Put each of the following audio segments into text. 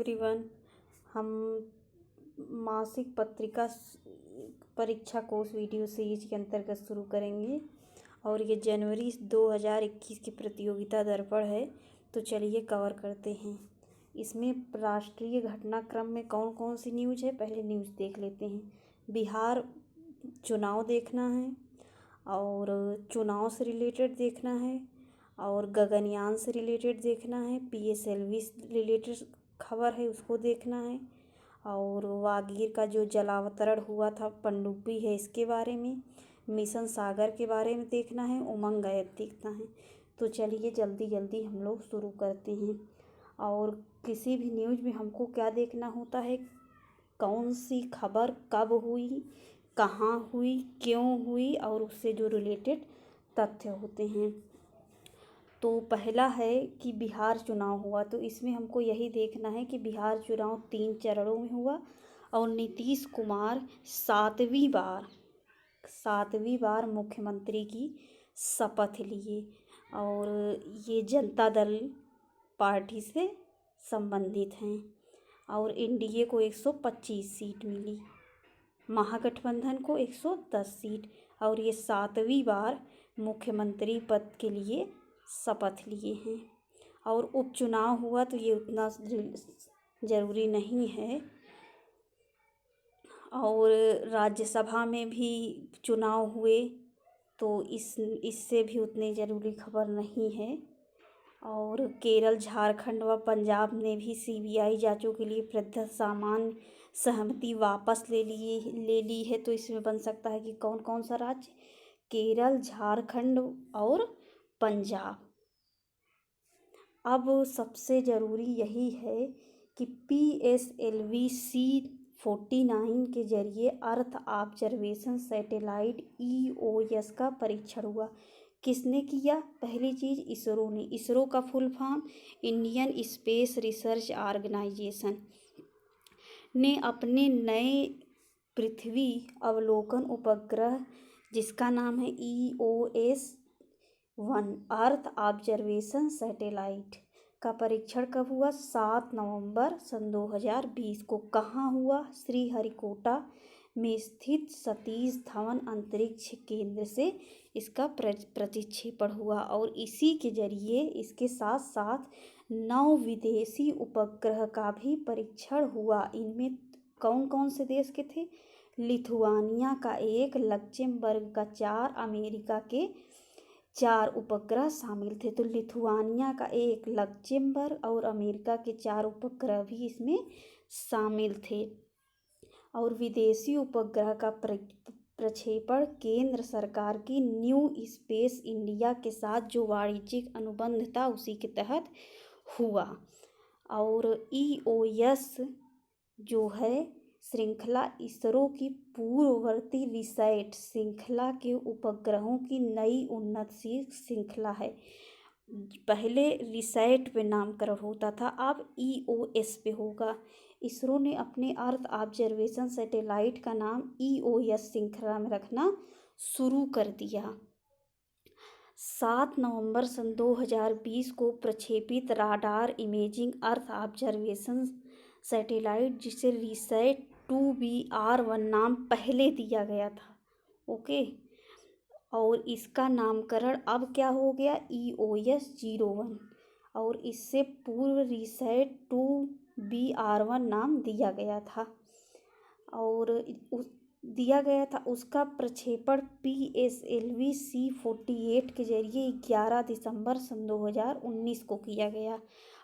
Everyone. हम मासिक पत्रिका परीक्षा कोर्स वीडियो सीरीज के अंतर्गत शुरू करेंगे और ये जनवरी 2021 की प्रतियोगिता दर्पण है। तो चलिए कवर करते हैं। इसमें राष्ट्रीय घटनाक्रम में कौन कौन सी न्यूज़ है, पहले न्यूज़ देख लेते हैं। बिहार चुनाव देखना है और चुनाव से रिलेटेड देखना है और गगनयान से रिलेटेड देखना है। PSLV से रिलेटेड खबर है, उसको देखना है और वागीर का जो जलावतरण हुआ था पनडुब्बी है इसके बारे में, मिशन सागर के बारे में देखना है, उमंग ऐप देखना है। तो चलिए जल्दी जल्दी हम लोग शुरू करते हैं। और किसी भी न्यूज़ में हमको क्या देखना होता है, कौन सी खबर कब हुई, कहाँ हुई, क्यों हुई और उससे जो रिलेटेड तथ्य होते हैं। तो पहला है कि बिहार चुनाव हुआ, तो इसमें हमको यही देखना है कि बिहार चुनाव 3 चरणों में हुआ और नीतीश कुमार सातवीं बार मुख्यमंत्री की शपथ लिए और ये जनता दल पार्टी से संबंधित हैं और एनडीए को 125 सीट मिली, महागठबंधन को 110 सीट और ये 7वीं बार मुख्यमंत्री पद के लिए शपथ लिए हैं। और उपचुनाव हुआ तो ये उतना ज़रूरी नहीं है और राज्यसभा में भी चुनाव हुए तो इससे भी उतनी ज़रूरी खबर नहीं है। और केरल, झारखंड व पंजाब ने भी CBI जांचों के लिए प्रदत्त सामान्य सहमति वापस ले ली है। तो इसमें बन सकता है कि कौन कौन सा राज्य, केरल, झारखंड और पंजाब। अब सबसे ज़रूरी यही है कि PSLV C-49 के जरिए अर्थ ऑब्जर्वेशन सैटेलाइट EOS का परीक्षण हुआ। किसने किया? पहली चीज़ इसरो ने। इसरो का full form Indian Space Research Organisation ने अपने नए पृथ्वी अवलोकन उपग्रह जिसका नाम है EOS-1 अर्थ ऑब्जर्वेशन सैटेलाइट का परीक्षण कब हुआ? 7 नवंबर सन 2020 को। कहाँ हुआ? श्रीहरिकोटा में स्थित सतीश धवन अंतरिक्ष केंद्र से इसका प्रक्षेपण हुआ और इसी के जरिए इसके साथ साथ 9 विदेशी उपग्रह का भी परीक्षण हुआ। इनमें कौन कौन से देश के थे? लिथुआनिया का 1, लक्सेमबर्ग का 4, अमेरिका के 4 उपग्रह शामिल थे। तो लिथुआनिया का 1, लक्सेमबर्ग और अमेरिका के 4 उपग्रह भी इसमें शामिल थे। और विदेशी उपग्रह का प्रक्षेपण केंद्र सरकार की न्यू स्पेस इंडिया के साथ जो वाणिज्यिक अनुबंध था उसी के तहत हुआ। और EOS जो है श्रृंखला इसरो की पूर्ववर्ती रिसैट श्रृंखला के उपग्रहों की नई उन्नतशील श्रृंखला है। पहले रिसैट पे नामकरण होता था, अब EOS पे होगा। इसरो ने अपने अर्थ ऑब्जर्वेशन सैटेलाइट का नाम EOS श्रृंखला में रखना शुरू कर दिया। 7 नवंबर सन 2020 को प्रक्षेपित radar imaging earth observation satellite जिसे रिसैट 2BR-1 नाम पहले दिया गया था, ओके, और इसका नामकरण अब क्या हो गया? EOS-01 और इससे पूर्व रिसैट 2BR-1 नाम दिया गया था और उसका प्रक्षेपण PSLV C-48 के जरिए 11 दिसंबर सन 2019 को किया गया।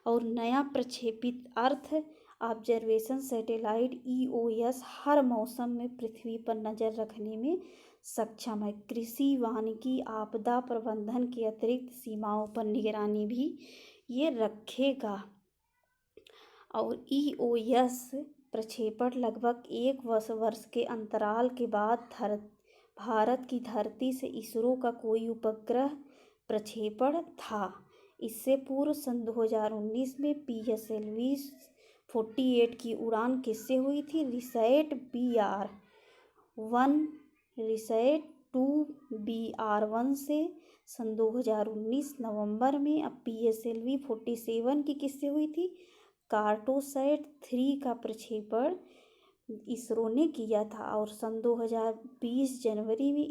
और नया प्रक्षेपित अर्थ ऑब्जर्वेशन सैटेलाइट EOS हर मौसम में पृथ्वी पर नज़र रखने में सक्षम है। कृषि, वानिकी, आपदा प्रबंधन के अतिरिक्त सीमाओं पर निगरानी भी ये रखेगा। और EOS प्रक्षेपण लगभग 1 वर्ष के अंतराल के बाद भारत की धरती से इसरो का कोई उपग्रह प्रक्षेपण था। इससे पूर्व सन 2019 में PSLV 48 की उड़ान किससे हुई थी? रिसैट BR-1 रिसैट 2BR-1 से सन 2019 नवंबर में। अब PSLV 47 की किससे हुई थी? कार्टोसैट 3 का प्रक्षेपण इसरो ने किया था। और सन 2020 जनवरी में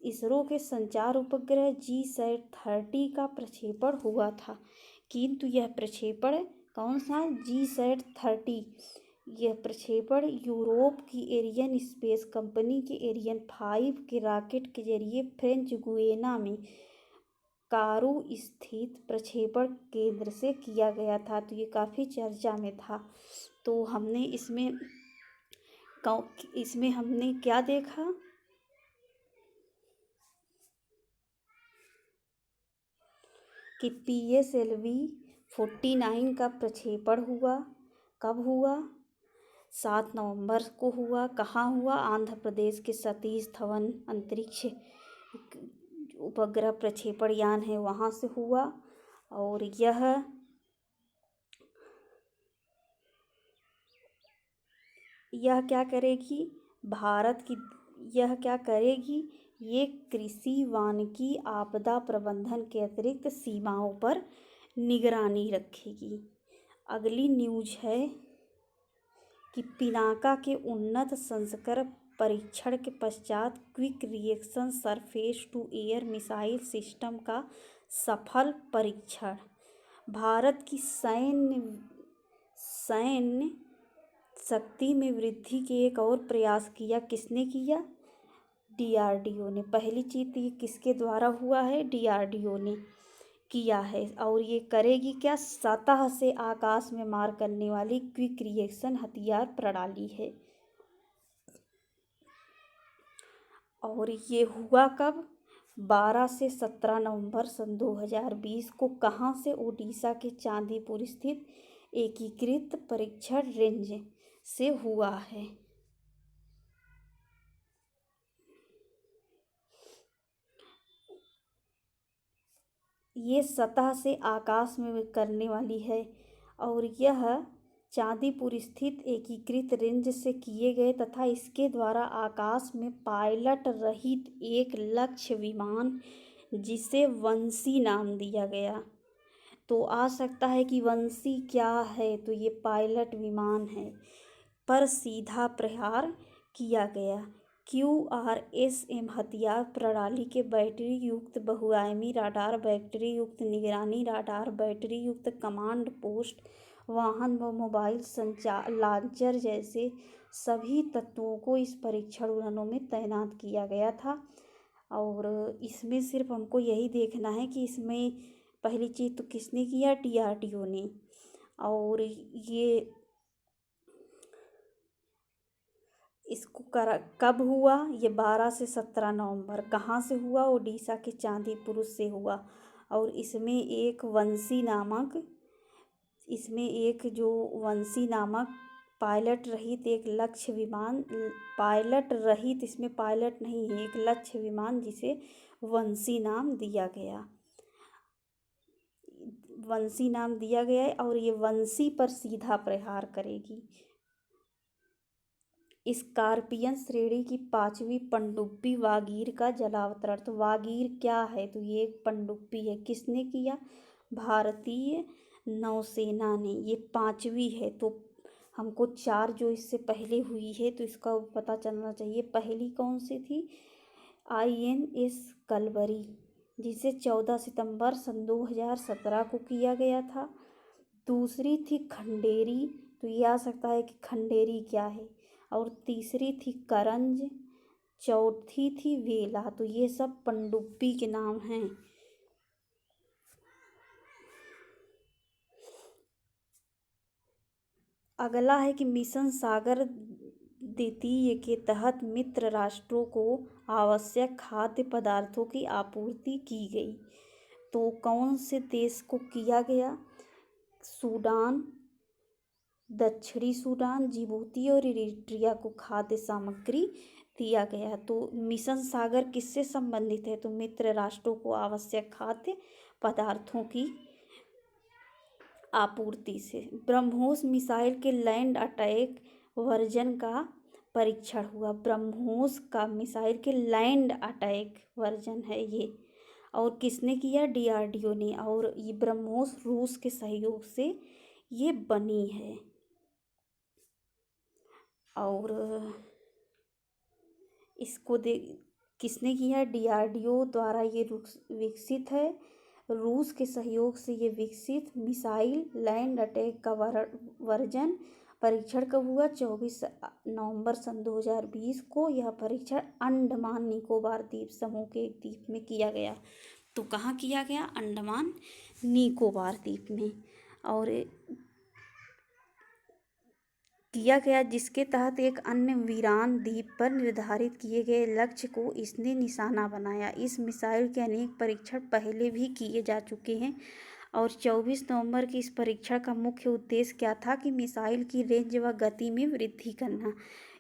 इसरो के संचार उपग्रह GSAT-30 का प्रक्षेपण हुआ था। किंतु यह प्रक्षेपण कौन सा? GSAT-30। यह प्रक्षेपण यूरोप की एरियन स्पेस कंपनी के एरियन 5 के रॉकेट के जरिए फ्रेंच गुयाना में कारू स्थित प्रक्षेपण केंद्र से किया गया था। तो ये काफ़ी चर्चा में था। तो इसमें हमने क्या देखा कि PSLV-49 का प्रक्षेपण हुआ। कब हुआ? 7 नवंबर को हुआ। कहाँ हुआ? आंध्र प्रदेश के सतीश धवन अंतरिक्ष उपग्रह प्रक्षेपण यान है, वहाँ से हुआ। और यह क्या करेगी? यह क्या करेगी? ये कृषि, वानिकी, आपदा प्रबंधन के अतिरिक्त सीमाओं पर निगरानी रखेगी। अगली न्यूज है कि पिनाका के उन्नत संस्करण परीक्षण के पश्चात quick reaction surface to air missile system का सफल परीक्षण। भारत की सैन्य शक्ति में वृद्धि के एक और प्रयास किया। किसने किया? DRDO ने। पहली चीज ये किसके द्वारा हुआ है? DRDO ने किया है। और ये करेगी क्या? सतह से आकाश में मार करने वाली क्विक रिएक्शन हथियार प्रणाली है। और ये हुआ कब? 12 से 17 नवंबर सन 2020 को। कहाँ से? ओडिशा के चांदीपुर स्थित एकीकृत परीक्षण रेंज से हुआ है। ये सतह से आकाश में करने वाली है। और यह चांदीपुर स्थित एकीकृत रेंज से किए गए तथा इसके द्वारा आकाश में पायलट रहित एक लक्ष्य विमान, जिसे वंशी नाम दिया गया। तो आ सकता है कि वंशी क्या है? तो ये पायलट विमान है, पर सीधा प्रहार किया गया। QRSM हथियार प्रणाली के बैटरी युक्त बहुआयामी राडार, बैटरी युक्त निगरानी राडार, बैटरी युक्त कमांड पोस्ट, वाहन व मोबाइल संचार लॉन्चर जैसे सभी तत्वों को इस परीक्षण उड़ानों में तैनात किया गया था। और इसमें सिर्फ हमको यही देखना है कि इसमें पहली चीज़ तो किसने किया? DRDO ने। और ये इसको कब हुआ? ये 12 से 17 नवंबर। कहाँ से हुआ? ओडिशा के चांदीपुर से हुआ। और इसमें एक वंशी नामक पायलट रहित एक लक्ष्य विमान, पायलट रहित, इसमें पायलट नहीं है, एक लक्ष्य विमान जिसे वंशी नाम दिया गया है। और ये वंशी पर सीधा प्रहार करेगी। स्कॉर्पियन श्रेणी की 5वीं पनडुब्बी वागीर का जलावतरण। तो वागीर क्या है? तो ये एक पनडुब्बी है। किसने किया? भारतीय नौसेना ने। ये 5वीं है। तो हमको 4 जो इससे पहले हुई है तो इसका पता चलना चाहिए। पहली कौन सी थी? INS कलवरी, जिसे 14 सितंबर सन 2017 को किया गया था। दूसरी थी खंडेरी। तो ये आ सकता है कि खंडेरी क्या है। और तीसरी थी करंज, चौथी थी वेला। तो ये सब पनडुब्बी के नाम हैं। अगला है कि मिशन सागर द्वितीय के तहत मित्र राष्ट्रों को आवश्यक खाद्य पदार्थों की आपूर्ति की गई। तो कौन से देश को किया गया? सूडान, दक्षिणी सूडान, जिबूती और इरिट्रिया को खाद्य सामग्री दिया गया। तो मिशन सागर किससे संबंधित है? तो मित्र राष्ट्रों को आवश्यक खाद्य पदार्थों की आपूर्ति से। ब्रह्मोस मिसाइल के लैंड अटैक वर्जन का परीक्षण हुआ। ब्रह्मोस का मिसाइल के लैंड अटैक वर्जन है ये। और किसने किया? DRDO ने। और ये ब्रह्मोस रूस के सहयोग से ये बनी है। और इसको किसने किया है? DRDO द्वारा ये विकसित है। रूस के सहयोग से ये विकसित मिसाइल लैंड अटैक का वर्जन परीक्षण कब हुआ? 24 नवंबर सन 2020 को। यह परीक्षण अंडमान निकोबार द्वीप समूह के एक द्वीप में किया गया। तो कहाँ किया गया? अंडमान निकोबार द्वीप में। और किया गया, जिसके तहत एक अन्य वीरान द्वीप पर निर्धारित किए गए लक्ष्य को इसने निशाना बनाया। इस मिसाइल के अनेक परीक्षण पहले भी किए जा चुके हैं और 24 नवंबर की इस परीक्षण का मुख्य उद्देश्य क्या था कि मिसाइल की रेंज व गति में वृद्धि करना।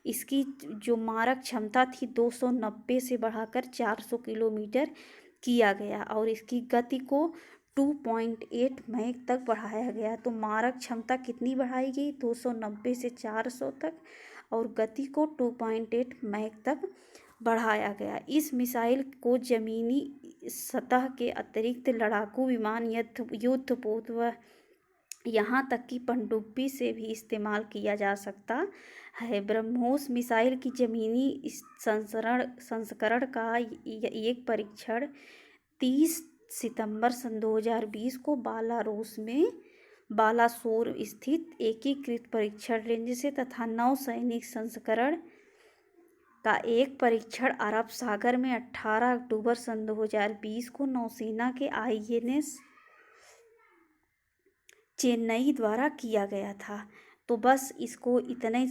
इसकी जो मारक क्षमता थी 290 से बढ़ाकर 400 किलोमीटर किया गया और इसकी गति को 2.8 मैक तक बढ़ाया गया। तो मारक क्षमता कितनी बढ़ाई गई? 290 से 400 तक और गति को 2.8 मैक तक बढ़ाया गया। इस मिसाइल को जमीनी सतह के अतिरिक्त लड़ाकू विमान, युद्धपोत व यहाँ तक कि पनडुब्बी से भी इस्तेमाल किया जा सकता है। ब्रह्मोस मिसाइल की जमीनी संस्करण का एक परीक्षण 30 सितंबर सन 2020 को बालासोर स्थित एकीकृत परीक्षण रेंज से तथा नौसैनिक संस्करण का एक परीक्षण अरब सागर में 18 अक्टूबर सन 2020 को नौसेना के INS चेन्नई द्वारा किया गया था। तो बस इसको इतने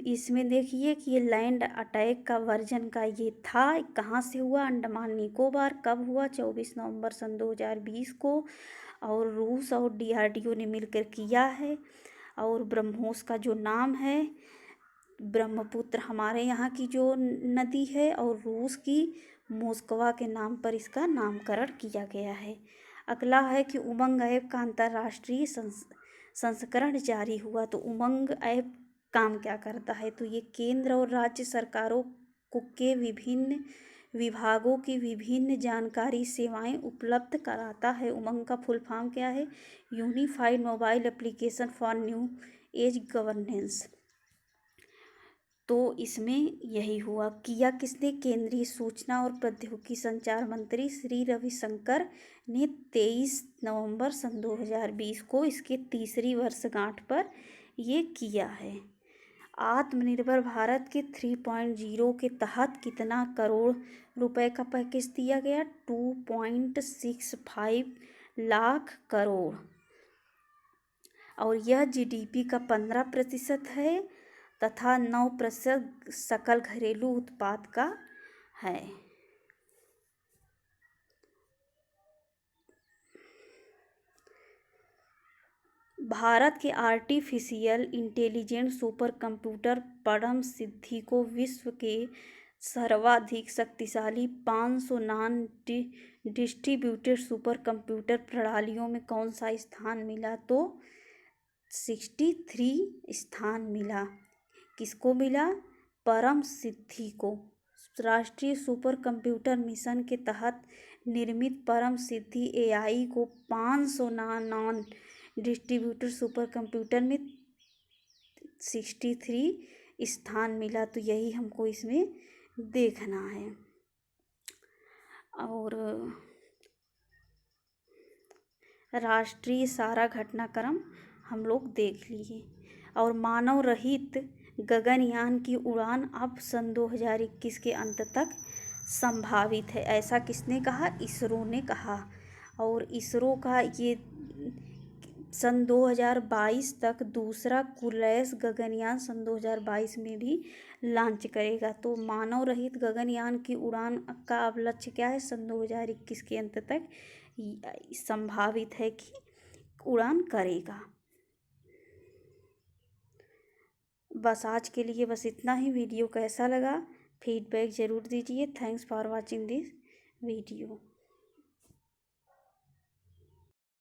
इसमें देखिए कि ये लैंड अटैक का वर्जन का ये था। कहाँ से हुआ? अंडमान निकोबार। कब हुआ? 24 नवंबर सन 2020 को। और रूस और DRDO ने मिलकर किया है। और ब्रह्मोस का जो नाम है, ब्रह्मपुत्र हमारे यहाँ की जो नदी है, और रूस की मोस्कवा के नाम पर इसका नामकरण किया गया है। अगला है कि उमंग ऐप का अंतर्राष्ट्रीय संस्करण जारी हुआ। तो उमंग ऐप काम क्या करता है? तो ये केंद्र और राज्य सरकारों के विभिन्न विभागों की विभिन्न जानकारी सेवाएं उपलब्ध कराता है। उमंग का फुल फॉर्म क्या है? Unified mobile application for new age governance. तो इसमें यही हुआ। किया किसने? केंद्रीय सूचना और प्रौद्योगिकी संचार मंत्री श्री रविशंकर ने 23 नवंबर सन 2020 को इसके तीसरी वर्षगांठ पर ये किया है। आत्मनिर्भर भारत के 3.0 के तहत कितना करोड़ रुपए का पैकेज दिया गया? 2.65 लाख करोड़। और यह GDP का 15% है तथा 9% सकल घरेलू उत्पाद का है। भारत के आर्टिफिशियल इंटेलिजेंस सुपर कंप्यूटर परम सिद्धि को विश्व के सर्वाधिक शक्तिशाली 500 नॉन डिस्ट्रीब्यूटेड सुपर कंप्यूटर प्रणालियों में कौन सा स्थान मिला? तो 63 स्थान मिला। किसको मिला? परम सिद्धि को। राष्ट्रीय सुपर कंप्यूटर मिशन के तहत निर्मित परम सिद्धि AI को 500 नॉन डिस्ट्रीब्यूटेड सुपर कंप्यूटर में 63 स्थान मिला। तो यही हमको इसमें देखना है। और राष्ट्रीय सारा घटनाक्रम हम लोग देख लिए। और मानव रहित गगनयान की उड़ान अब सन 2021 के अंत तक संभावित है। ऐसा किसने कहा? इसरो ने कहा। और इसरो का ये सन 2022 तक दूसरा कुलैस गगनयान सन 2022 में भी लॉन्च करेगा। तो मानव रहित गगनयान की उड़ान का अब लक्ष्य क्या है? सन 2021 के अंत तक संभावित है कि उड़ान करेगा। बस आज के लिए बस इतना ही। वीडियो कैसा लगा फीडबैक ज़रूर दीजिए। Thanks for watching this video.